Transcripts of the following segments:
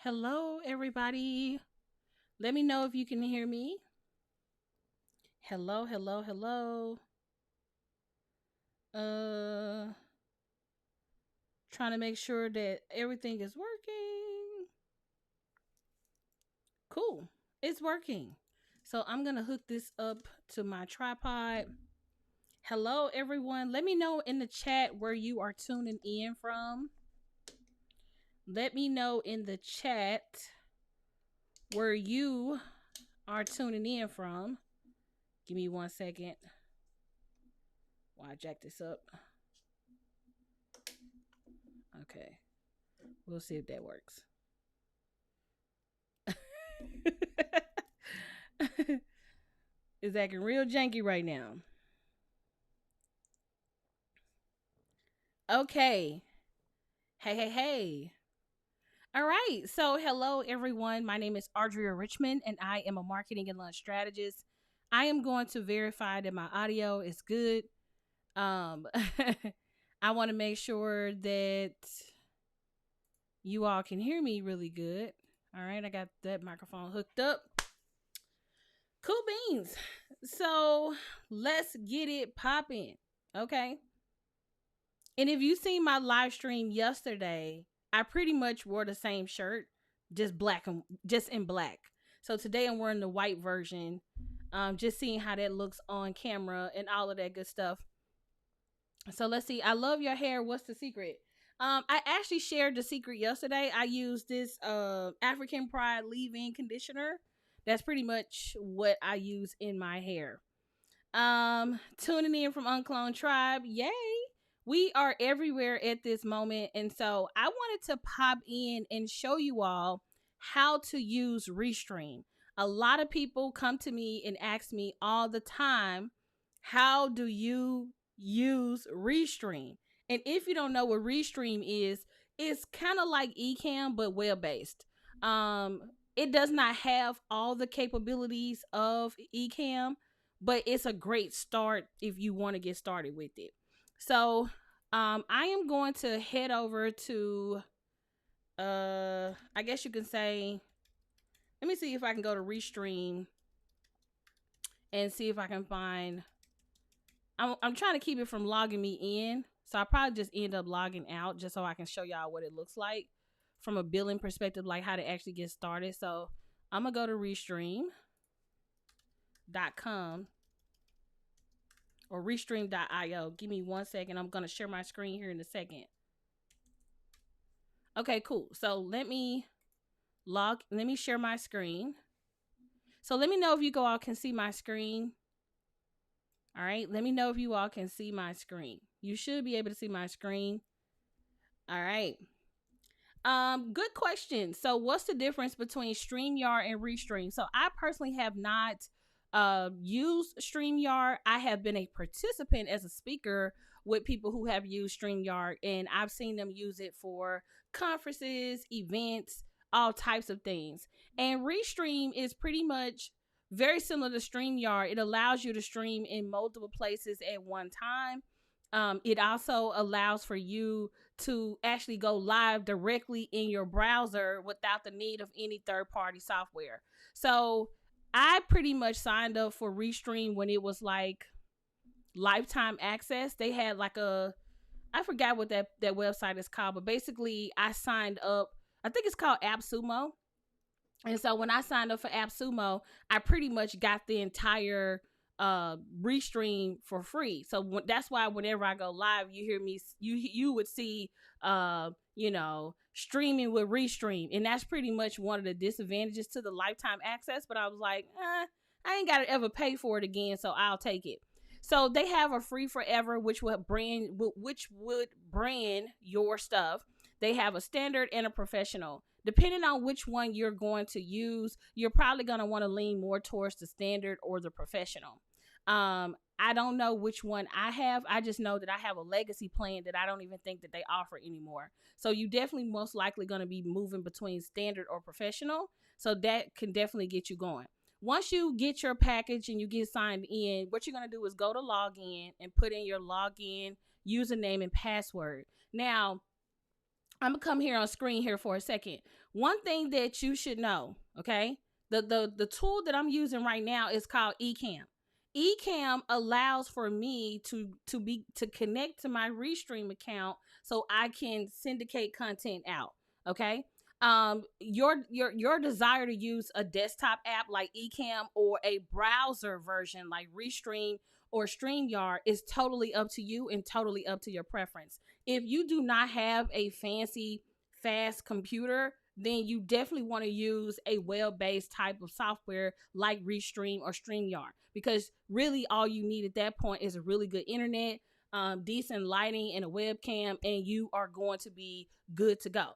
Hello, everybody. Let me know if you can hear me. Hello, hello, hello. Uh, Trying to make sure that everything is working. Cool. It's working. So I'm going to hook this up to my tripod. Hello, everyone. Let me know in the chat where you are tuning in from. Let me know in the chat where you are tuning in from. Give me 1 second while I jack this up. Okay. We'll see if that works. It's acting real janky right now. Okay. Hey, hey, hey. All right. So, hello, everyone. My name is Audria Richmond, and I am a marketing and launch strategist. I am going to verify that my audio is good. Um, I want to make sure that you all can hear me really good. All right. I got that microphone hooked up. Cool beans. So, let's get it popping. Okay. And if you seen my live stream yesterday, I pretty much wore the same shirt, just in black. So today I'm wearing the white version. Just seeing how that looks on camera and all of that good stuff. So let's see. I love your hair. What's the secret? I actually shared the secret yesterday. I used this African Pride leave-in conditioner. That's pretty much what I use in my hair. Tuning in from UnCloned Tribe. Yay! We are everywhere at this moment. And so I wanted to pop in and show you all how to use Restream. A lot of people come to me and ask me all the time, how do you use Restream? And if you don't know what Restream is, it's kind of like Ecamm, but web-based. It does not have all the capabilities of Ecamm, but it's a great start if you want to get started with it. So I am going to head over to I guess you can say, let me see if I can go to Restream and see if I can find, I'm trying to keep it from logging me in, so I probably just end up logging out just so I can show y'all what it looks like from a billing perspective, like how to actually get started. So I'm gonna go to Restream.com or Restream.io. Give me 1 second. I'm gonna share my screen here in a second. Okay, cool. So let me share my screen. So let me know if you all can see my screen. All right, let me know if you all can see my screen. You should be able to see my screen. All right. Good question. So what's the difference between StreamYard and Restream? So I personally have not used StreamYard. I have been a participant as a speaker with people who have used StreamYard, and I've seen them use it for conferences, events, all types of things. And Restream is pretty much very similar to StreamYard. It allows you to stream in multiple places at one time. It also allows for you to actually go live directly in your browser without the need of any third-party software. So I pretty much signed up for Restream when it was like lifetime access. They had like I forgot what that website is called, but basically I signed up. I think it's called AppSumo. And so when I signed up for AppSumo, I pretty much got the entire Restream for free. So that's why whenever I go live, you hear me, you would see streaming with Restream, and that's pretty much one of the disadvantages to the lifetime access. But I was like, I ain't gotta ever pay for it again, so I'll take it. So they have a free forever, which would brand your stuff. They have a standard and a professional. Depending on which one you're going to use, you're probably going to want to lean more towards the standard or the professional. I don't know which one I have. I just know that I have a legacy plan that I don't even think that they offer anymore. So you definitely most likely going to be moving between standard or professional. So that can definitely get you going. Once you get your package and you get signed in, what you're going to do is go to login and put in your login username and password. Now, I'm going to come here on screen here for a second. one thing that you should know, okay? The tool that I'm using right now is called Ecamm. Ecamm allows for me to connect to my Restream account so I can syndicate content out. Okay. Your desire to use a desktop app like Ecamm or a browser version like Restream or StreamYard is totally up to you and totally up to your preference. If you do not have a fancy fast computer, then you definitely want to use a web-based type of software like Restream or StreamYard, because really all you need at that point is a really good internet, decent lighting, and a webcam, and you are going to be good to go.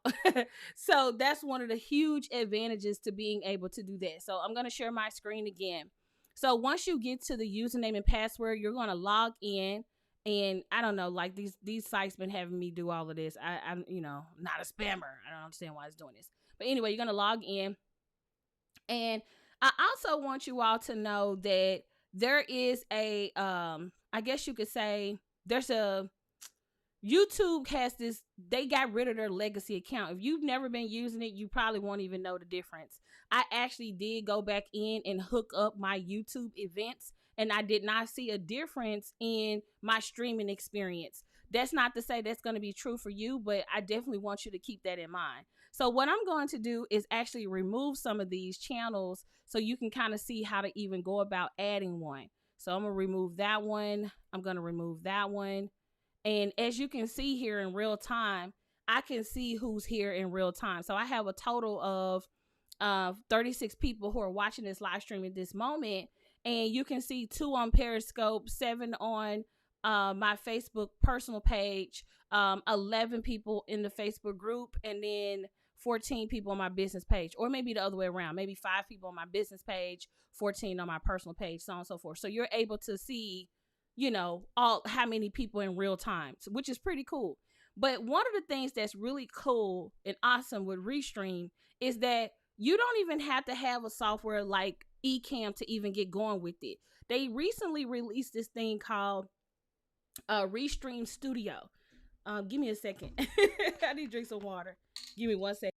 So that's one of the huge advantages to being able to do that. So I'm going to share my screen again. So once you get to the username and password, you're going to log in. And I don't know, like these sites been having me do all of this. I'm not a spammer. I don't understand why it's doing this. But anyway, you're gonna log in, and I also want you all to know that there is a I guess you could say there's a YouTube has this, they got rid of their legacy account. If you've never been using it, you probably won't even know the difference. I actually did go back in and hook up my YouTube events, and I did not see a difference in my streaming experience. That's not to say that's going to be true for you, but I definitely want you to keep that in mind. So what I'm going to do is actually remove some of these channels so you can kind of see how to even go about adding one. So I'm going to remove that one. I'm going to remove that one. And as you can see here in real time, I can see who's here in real time. So I have a total of 36 people who are watching this live stream at this moment. And you can see 2 on Periscope, 7 on my Facebook personal page, 11 people in the Facebook group, and then 14 people on my business page. Or maybe the other way around. Maybe 5 people on my business page, 14 on my personal page, so on and so forth. So you're able to see, all how many people in real time, which is pretty cool. But one of the things that's really cool and awesome with Restream is that you don't even have to have a software like Ecamm to even get going with it. They recently released this thing called Restream Studio. Give me a second. I need to drink some water. Give me 1 second.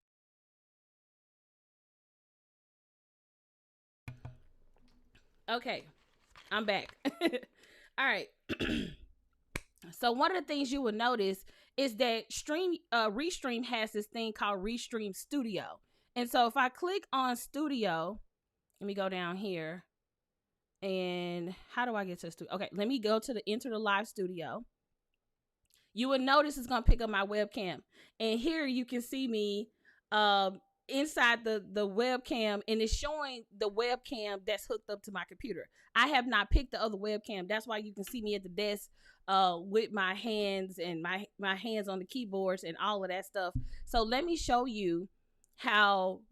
Okay, I'm back. All right. So one of the things you will notice is that Restream has this thing called Restream Studio. And so if I click on Studio, let me go down here. And how do I get to the studio? Okay, let me go to the enter the live studio. You will notice it's going to pick up my webcam. And here you can see me inside the webcam, and it's showing the webcam that's hooked up to my computer. I have not picked the other webcam. That's why you can see me at the desk with my hands and my hands on the keyboards and all of that stuff. So let me show you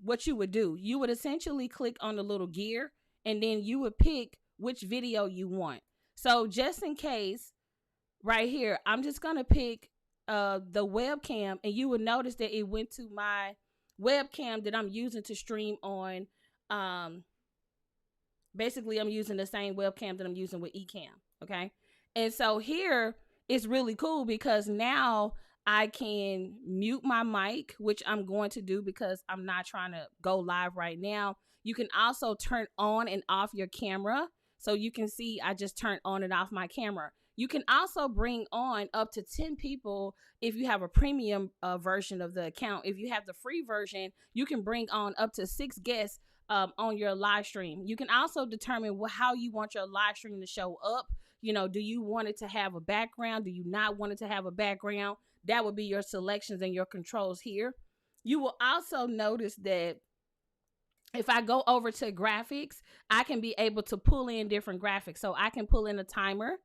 what you would do. You would essentially click on the little gear, and then you would pick which video you want. So just in case, right here, I'm just going to pick the webcam, and you will notice that it went to my webcam that I'm using to stream on. Basically, I'm using the same webcam that I'm using with Ecamm. Okay. And so here it's really cool because now I can mute my mic, which I'm going to do because I'm not trying to go live right now. You can also turn on and off your camera. So you can see I just turned on and off my camera. You can also bring on up to 10 people if you have a premium version of the account. If you have the free version, you can bring on up to 6 guests on your live stream. You can also determine how you want your live stream to show up. Do you want it to have a background? Do you not want it to have a background? That would be your selections and your controls here. You will also notice that if I go over to graphics, I can be able to pull in different graphics. So I can pull in a timer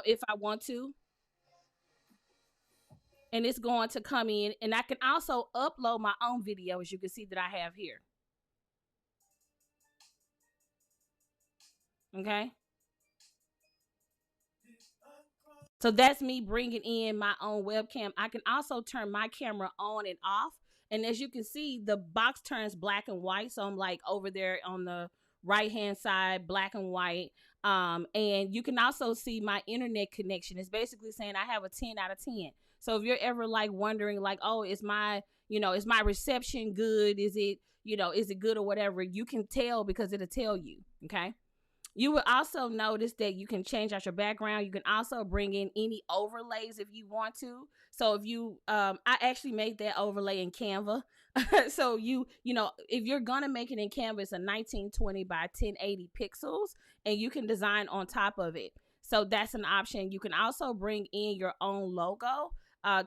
if I want to. And it's going to come in. And I can also upload my own video, as you can see that I have here. Okay. So that's me bringing in my own webcam. I can also turn my camera on and off. And as you can see, the box turns black and white. So I'm like over there on the right hand side, black and white. And you can also see my internet connection. It's basically saying I have a 10 out of 10. So if you're ever like wondering like, oh, is my is my reception good? Is it good or whatever? You can tell because it'll tell you. Okay. You will also notice that you can change out your background. You can also bring in any overlays if you want to. So if you, I actually made that overlay in Canva. So if you're gonna make it in Canva, it's a 1920 by 1080 pixels, and you can design on top of it. So that's an option. You can also bring in your own logo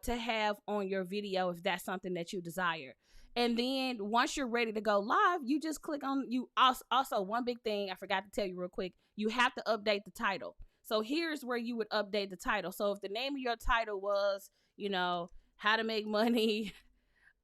to have on your video if that's something that you desire. And then once you're ready to go live, you just click on you. Also, one big thing I forgot to tell you real quick, you have to update the title. So here's where you would update the title. So if the name of your title was, how to make money,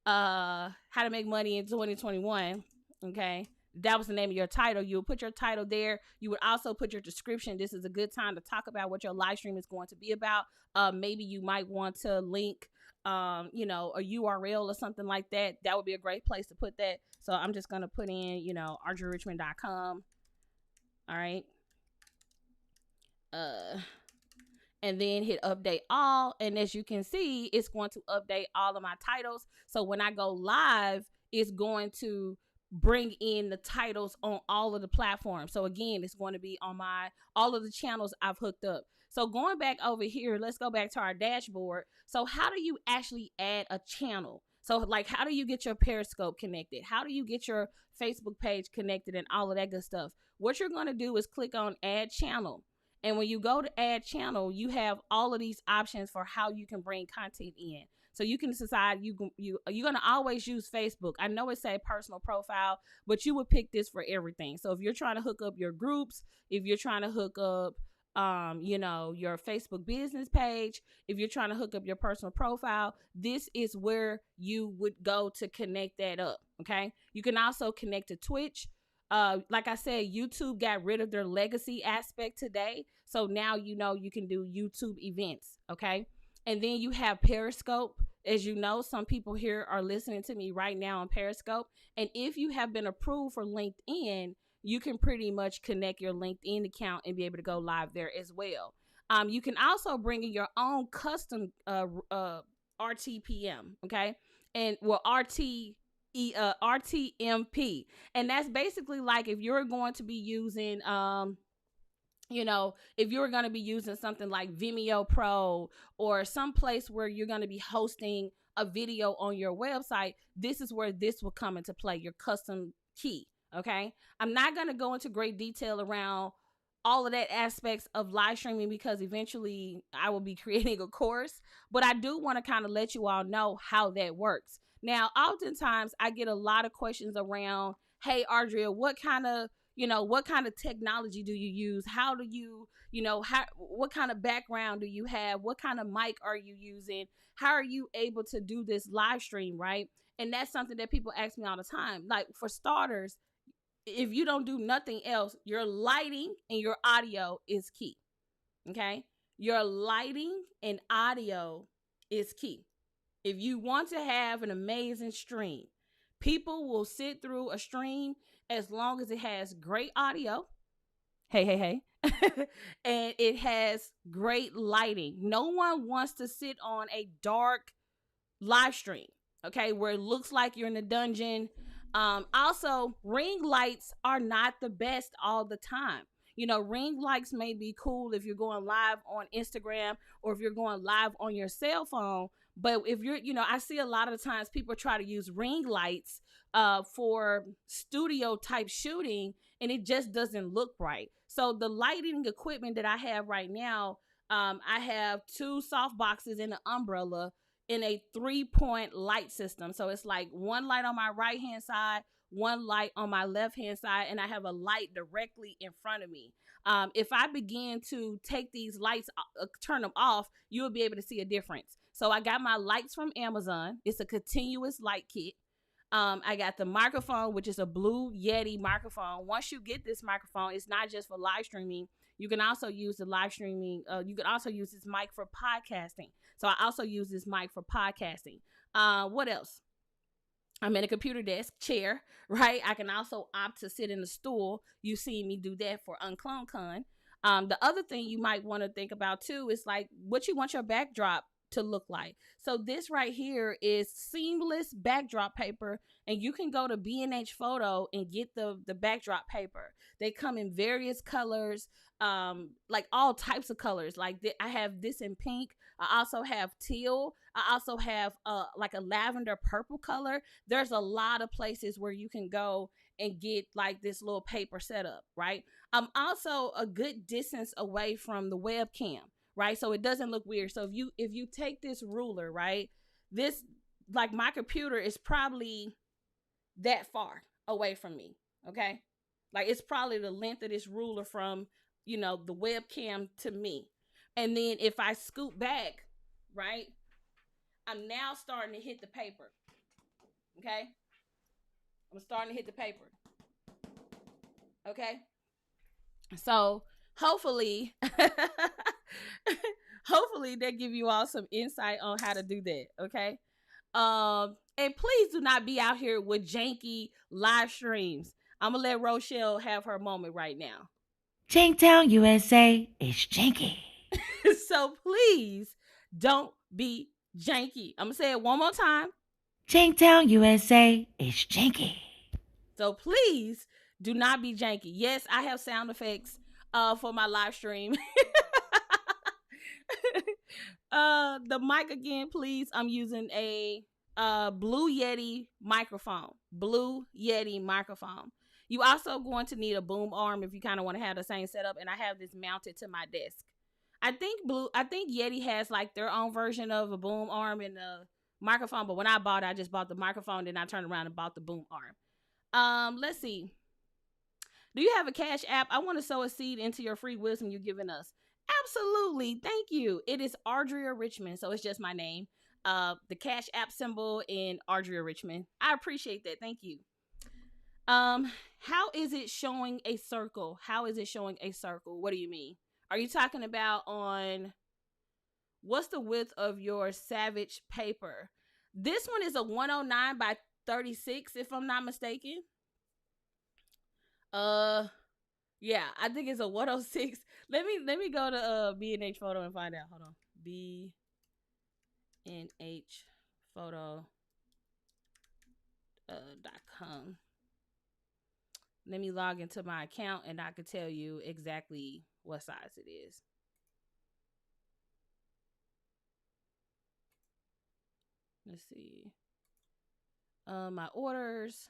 how to make money in 2021, okay, that was the name of your title. You would put your title there. You would also put your description. This is a good time to talk about what your live stream is going to be about. Maybe you might want to link a URL or something like that. That would be a great place to put that. So I'm just going to put in, audriarichmond.com. All right. And then hit update all. And as you can see, it's going to update all of my titles. So when I go live, it's going to bring in the titles on all of the platforms. So again, it's going to be on all of the channels I've hooked up. So going back over here, let's go back to our dashboard. So how do you actually add a channel? So like, how do you get your Periscope connected? How do you get your Facebook page connected and all of that good stuff? What you're going to do is click on add channel. And when you go to add channel, you have all of these options for how you can bring content in. So you can decide you're going to always use Facebook. I know it say personal profile, but you would pick this for everything. So if you're trying to hook up your groups, if you're trying to hook up your Facebook business page, if you're trying to hook up your personal profile, this is where you would go to connect that up. Okay. You can also connect to Twitch. Like I said, YouTube got rid of their legacy aspect today. So now, you can do YouTube events. Okay. And then you have Periscope. As you know, some people here are listening to me right now on Periscope. And if you have been approved for LinkedIn, you can pretty much connect your LinkedIn account and be able to go live there as well. You can also bring in your own custom RTPM, okay? And RTMP. And that's basically like if you're going to be using if you're going to be using something like Vimeo Pro or some place where you're going to be hosting a video on your website, this is where this will come into play, your custom key. Okay. I'm not going to go into great detail around all of that aspects of live streaming because eventually I will be creating a course, but I do want to kind of let you all know how that works. Now, oftentimes I get a lot of questions around, hey, Audria, what kind of technology do you use? How do you, what kind of background do you have? What kind of mic are you using? How are you able to do this live stream, right? And that's something that people ask me all the time. Like, for starters, if you don't do nothing else, your lighting and your audio is key. Okay? Your lighting and audio is key. If you want to have an amazing stream, people will sit through a stream as long as it has great audio. Hey. And it has great lighting. No one wants to sit on a dark live stream, okay, where it looks like you're in a dungeon. Also, ring lights are not the best all the time. Ring lights may be cool if you're going live on Instagram or if you're going live on your cell phone. But if you're, I see a lot of times people try to use ring lights for studio type shooting, and it just doesn't look right. So the lighting equipment that I have right now, I have 2 soft boxes and an umbrella in a 3-point light system. So it's like one light on my right hand side, one light on my left hand side, and I have a light directly in front of me. If I begin to take these lights, turn them off, you'll be able to see a difference. So I got my lights from Amazon. It's a continuous light kit. I got the microphone, which is a Blue Yeti microphone. Once you get this microphone, it's not just for live streaming. You can also use the live streaming. You can also use this mic for podcasting. So I also use this mic for podcasting. What else? I'm in a computer desk chair, right? I can also opt to sit in a stool. You see me do that for UnCloned Con. The other thing you might want to think about too is like what you want your backdrop to look like. So this right here is seamless backdrop paper, and you can go to B&H Photo and get the backdrop paper. They come in various colors, like all types of colors. Like I have this in pink. I also have teal. I also have like a lavender purple color. There's a lot of places where you can go and get like this little paper setup, right? I'm also a good distance away from the webcam, right? So it doesn't look weird. So if you take this ruler, right, this, like, my computer is probably that far away from me, okay? Like, it's probably the length of this ruler from, the webcam to me. And then if I scoot back, right, I'm now starting to hit the paper, okay? I'm starting to hit the paper, okay? So hopefully, hopefully that give you all some insight on how to do that, okay? And please do not be out here with janky live streams. I'm gonna let Rochelle have her moment right now. Janktown, USA is janky. So please don't be janky. I'm gonna say it one more time. Janktown, USA is janky. So please do not be janky. Yes, I have sound effects for my live stream. The mic again, please. I'm using a Blue Yeti microphone. Blue Yeti microphone. You also going to need a boom arm if you kind of want to have the same setup. And I have this mounted to my desk. I think Yeti has like their own version of a boom arm and a microphone. But when I bought it, I just bought the microphone. Then I turned around and bought the boom arm. Let's see. Do you have a Cash App? I want to sow a seed into your free wisdom you're giving us. Absolutely. Thank you. It is Audria Richmond. So it's just my name. The Cash App symbol in Audria Richmond. I appreciate that. Thank you. How is it showing a circle? How is it showing a circle? What do you mean? Are you talking about on what's the width of your Savage paper? This one is a 109 by 36, if I'm not mistaken. Yeah, I think it's a 106. Let me go to B&H Photo and find out. Hold on. B&H Photo .com. Let me log into my account and I can tell you exactly what size it is. Let's see. My orders.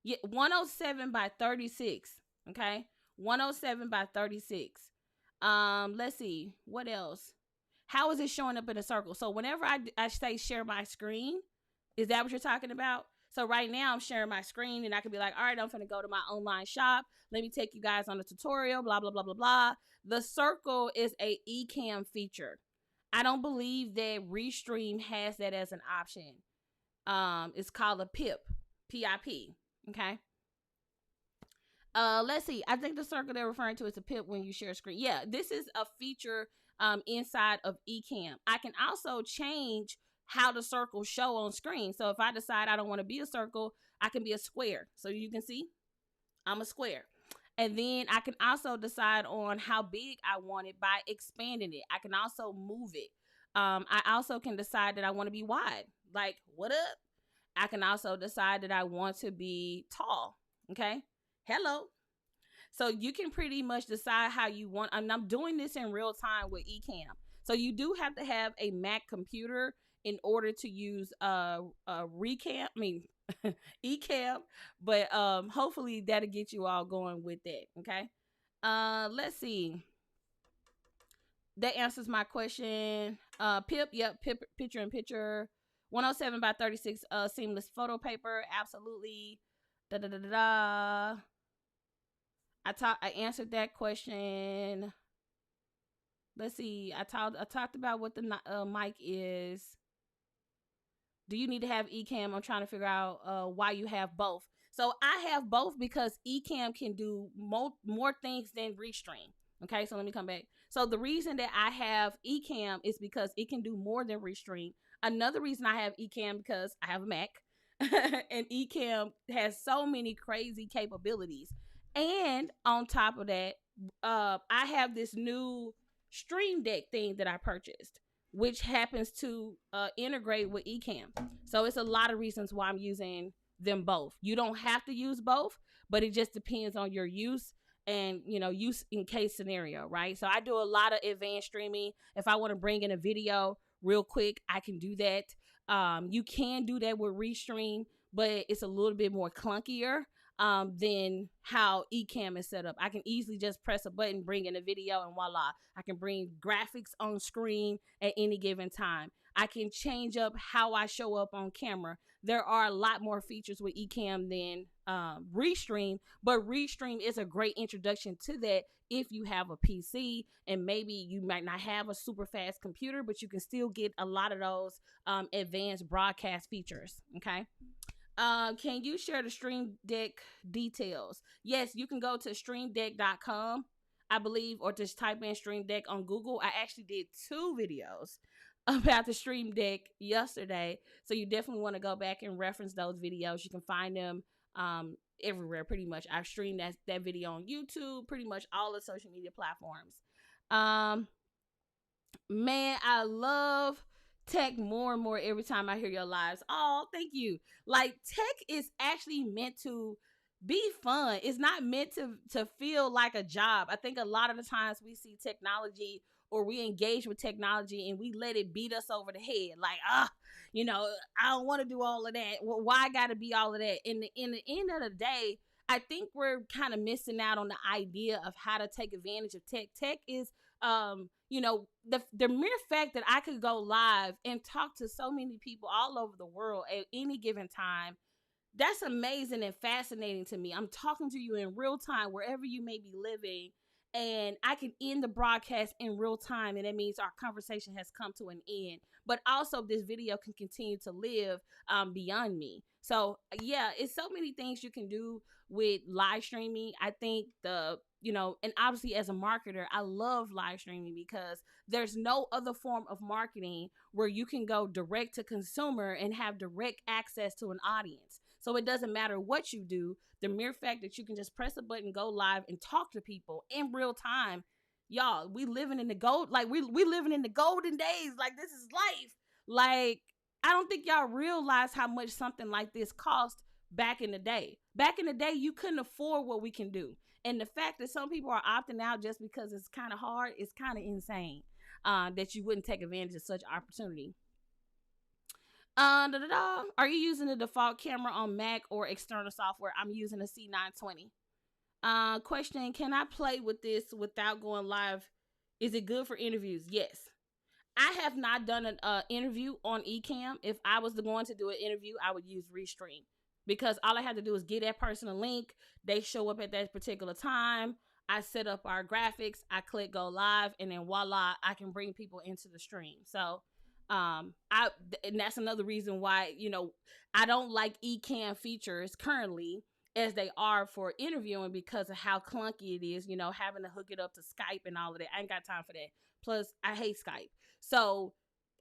Yeah, 107 by 36. Okay. 107 by 36. Let's see. What else? How is it showing up in a circle? So whenever I say share my screen, is that what you're talking about? So right now I'm sharing my screen and I can be like, all right, I'm going to go to my online shop. Let me take you guys on a tutorial, blah, blah, blah, blah, blah. The circle is a eCam feature. I don't believe that Restream has that as an option. It's called a PIP, PIP. Okay. Let's see. I think the circle they're referring to is a PIP when you share a screen. Yeah, this is a feature inside of eCam. I can also change how the circles show on screen. So if I decide I don't want to be a circle, I can be a square. So you can see I'm a square. And then I can also decide on how big I want it by expanding it. I can also move it. I also can decide that I want to be wide. Like, what up? I can also decide that I want to be tall. Okay. Hello. So you can pretty much decide how you want. And I'm doing this in real time with eCam. So you do have to have a Mac computer in order to use eCam, but hopefully that'll get you all going with that. Okay. Let's see. That answers my question. Pip, yep, Pip, picture in picture. 107 by 36 seamless photo paper. Absolutely. Da da da da da. I answered that question. Let's see. I talked about what the mic is. Do you need to have eCam? I'm trying to figure out why you have both. So I have both because eCam can do more things than Restream. Okay, so let me come back. So the reason that I have eCam is because it can do more than Restream. Another reason I have eCam because I have a Mac and eCam has so many crazy capabilities. And on top of that, I have this new Stream Deck thing that I purchased, which happens to integrate with Ecamm. So it's a lot of reasons why I'm using them both. You don't have to use both, but it just depends on your use and use in case scenario, right? So I do a lot of advanced streaming. If I want to bring in a video real quick, I can do that. You can do that with Restream, but it's a little bit more clunkier than how Ecamm is set up. I can easily just press a button, bring in a video, and voila. I can bring graphics on screen at any given time. I can change up how I show up on camera. There are a lot more features with Ecamm than Restream, but Restream is a great introduction to that if you have a PC and maybe you might not have a super fast computer, but you can still get a lot of those advanced broadcast features. Okay. Can you share the Stream Deck details? Yes, you can go to streamdeck.com, I believe, or just type in Stream Deck on Google. I actually did 2 videos about the Stream Deck yesterday, so you definitely want to go back and reference those videos. You can find them everywhere pretty much. I've streamed that video on YouTube, pretty much all the social media platforms. Um, Man, I love tech more and more every time I hear your lives. Oh, thank you. Like, tech is actually meant to be fun. It's not meant to feel like a job. I think a lot of the times we see technology or we engage with technology and we let it beat us over the head. Like, I don't want to do all of that. Well, why got to be all of that? In the end of the day, I think we're kind of missing out on the idea of how to take advantage of tech. Tech is the mere fact that I could go live and talk to so many people all over the world at any given time, that's amazing and fascinating to me. I'm talking to you in real time wherever you may be living, and I can end the broadcast in real time, and that means our conversation has come to an end. But also, this video can continue to live beyond me. So yeah, it's so many things you can do with live streaming. I think and obviously as a marketer, I love live streaming because there's no other form of marketing where you can go direct to consumer and have direct access to an audience. So it doesn't matter what you do. The mere fact that you can just press a button, go live, and talk to people in real time, y'all, we living in the we living in the golden days. Like, this is life. Like, I don't think y'all realize how much something like this cost back in the day. Back in the day, you couldn't afford what we can do. And the fact that some people are opting out just because it's kind of hard is kind of insane, that you wouldn't take advantage of such opportunity. Are you using the default camera on Mac or external software? I'm using a C920. Question, can I play with this without going live? Is it good for interviews? Yes. I have not done an interview on Ecamm. If I was going to do an interview, I would use Restream because all I have to do is get that person a link. They show up at that particular time. I set up our graphics. I click go live, and then voila, I can bring people into the stream. So, and that's another reason why I don't like Ecamm features currently as they are for interviewing because of how clunky it is. Having to hook it up to Skype and all of that. I ain't got time for that. Plus, I hate Skype. So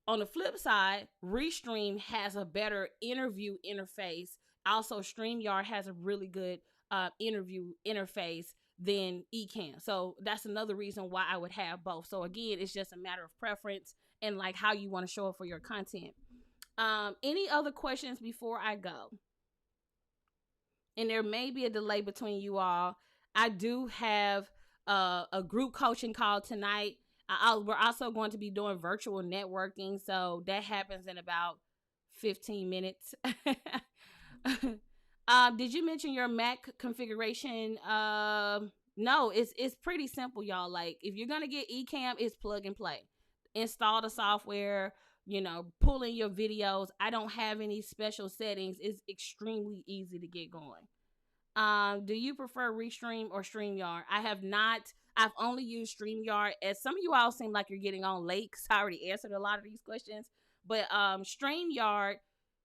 on the flip side, Restream has a better interview interface. Also, StreamYard has a really good interview interface than Ecamm. So that's another reason why I would have both. So again, it's just a matter of preference and like how you want to show up for your content. Any other questions before I go? And there may be a delay between you all. I do have a group coaching call tonight. We're also going to be doing virtual networking, so that happens in about 15 minutes. Did you mention your Mac configuration? No, it's pretty simple, y'all. Like, if you're gonna get Ecamm, it's plug and play. Install the software, pull in your videos. I don't have any special settings. It's extremely easy to get going. Do you prefer Restream or StreamYard? I have not. I've only used StreamYard. As some of you all seem like you're getting on late, because I already answered a lot of these questions. But StreamYard,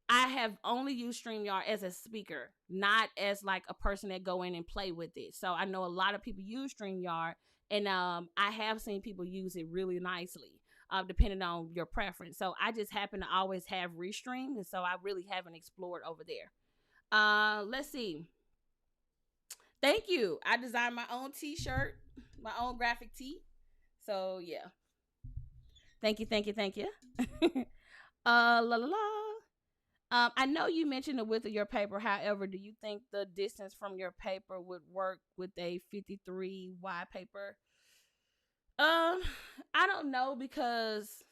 I have only used StreamYard as a speaker, not as like a person that go in and play with it. So I know a lot of people use StreamYard, and I have seen people use it really nicely, depending on your preference. So I just happen to always have Restream, and so I really haven't explored over there. Let's see. Thank you. I designed my own t-shirt, my own graphic tee. So yeah, thank you, thank you, thank you. La la la. I know you mentioned the width of your paper. However, do you think the distance from your paper would work with a 53 wide paper? Um, I don't know because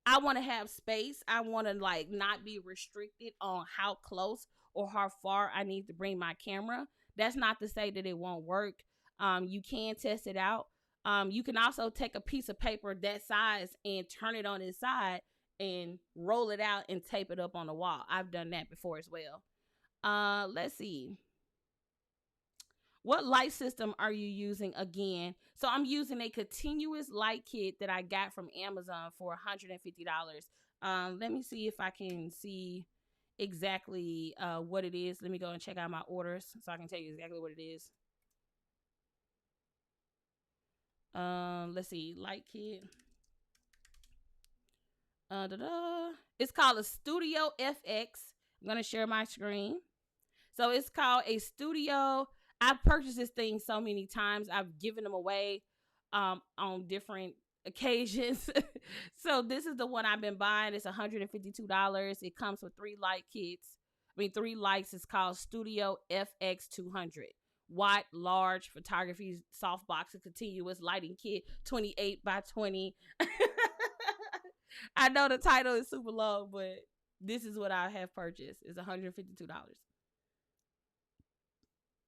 I want to have space. I want to like not be restricted on how close or how far I need to bring my camera. That's not to say that it won't work. You can test it out. You can also take a piece of paper that size and turn it on its side and roll it out and tape it up on the wall. I've done that before as well. Let's see. What light system are you using again? So I'm using a continuous light kit that I got from Amazon for $150. Let me see if I can see exactly what it is. Let me go and check out my orders so I can tell you exactly what it is. Let's see, light kit. It's called a Studio FX. I'm gonna share my screen. So it's called a Studio. I've purchased this thing so many times. I've given them away on different occasions. So this is the one I've been buying. It's $152. It comes with 3 light kits. I mean, 3 lights. It's called Studio FX 200. Watt, large photography, softbox, and continuous lighting kit, 28 by 20. I know the title is super long, but this is what I have purchased. It's $152.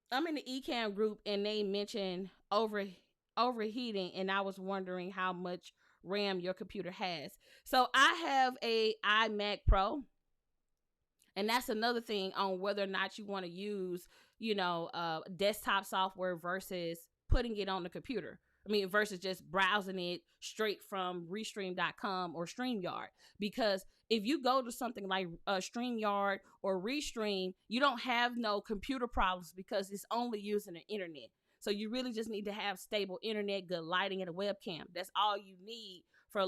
I'm in the Ecamm group and they mentioned overheating, and I was wondering how much RAM your computer has. So I have a iMac Pro, and that's another thing on whether or not you want to use, desktop software versus putting it on the computer. I mean, versus just browsing it straight from Restream.com or StreamYard. Because if you go to something like StreamYard or Restream, you don't have no computer problems because it's only using the internet. So you really just need to have stable internet, good lighting, and a webcam. That's all you need for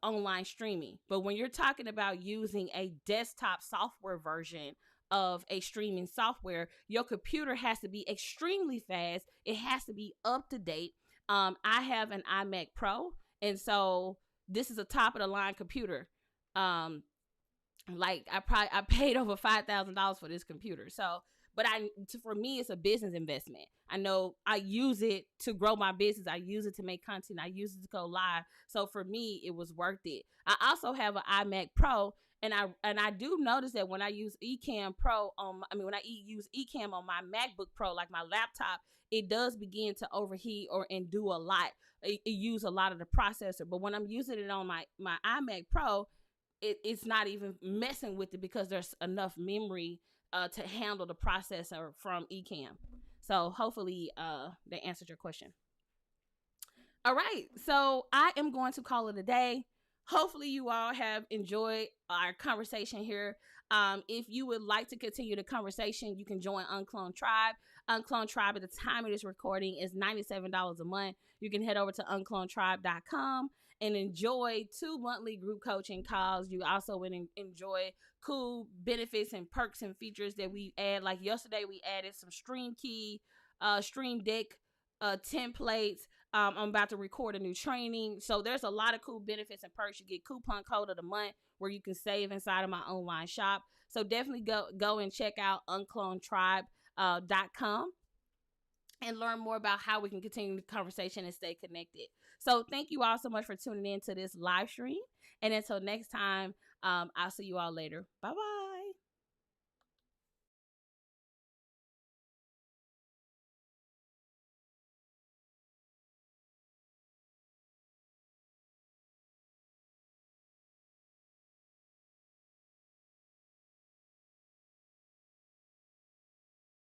online streaming. But when you're talking about using a desktop software version of a streaming software, your computer has to be extremely fast. It has to be up to date. I have an iMac Pro, and so this is a top of the line computer. Like I paid over $5,000 for this computer. So, but for me, it's a business investment. I know I use it to grow my business. I use it to make content. I use it to go live. So for me, it was worth it. I also have an iMac Pro, and I do notice that when I use Ecamm Pro when I use Ecamm on my MacBook Pro, like my laptop, it does begin to overheat and do a lot. It use a lot of the processor. But when I'm using it on my iMac Pro, it's not even messing with it because there's enough memory to handle the processor from Ecamm. So hopefully that answered your question. All right, so I am going to call it a day. Hopefully you all have enjoyed our conversation here. If you would like to continue the conversation, you can join UnCloned Tribe. UnCloned Tribe at the time of this recording is $97 a month. You can head over to unclonedtribe.com and enjoy 2 monthly group coaching calls. You also would enjoy cool benefits and perks and features that we add. Like yesterday, we added some Stream Deck templates. I'm about to record a new training. So there's a lot of cool benefits and perks. You get coupon code of the month where you can save inside of my online shop. So definitely go and check out unclonedtribe.com and learn more about how we can continue the conversation and stay connected. So thank you all so much for tuning in to this live stream. And until next time, I'll see you all later. Bye-bye.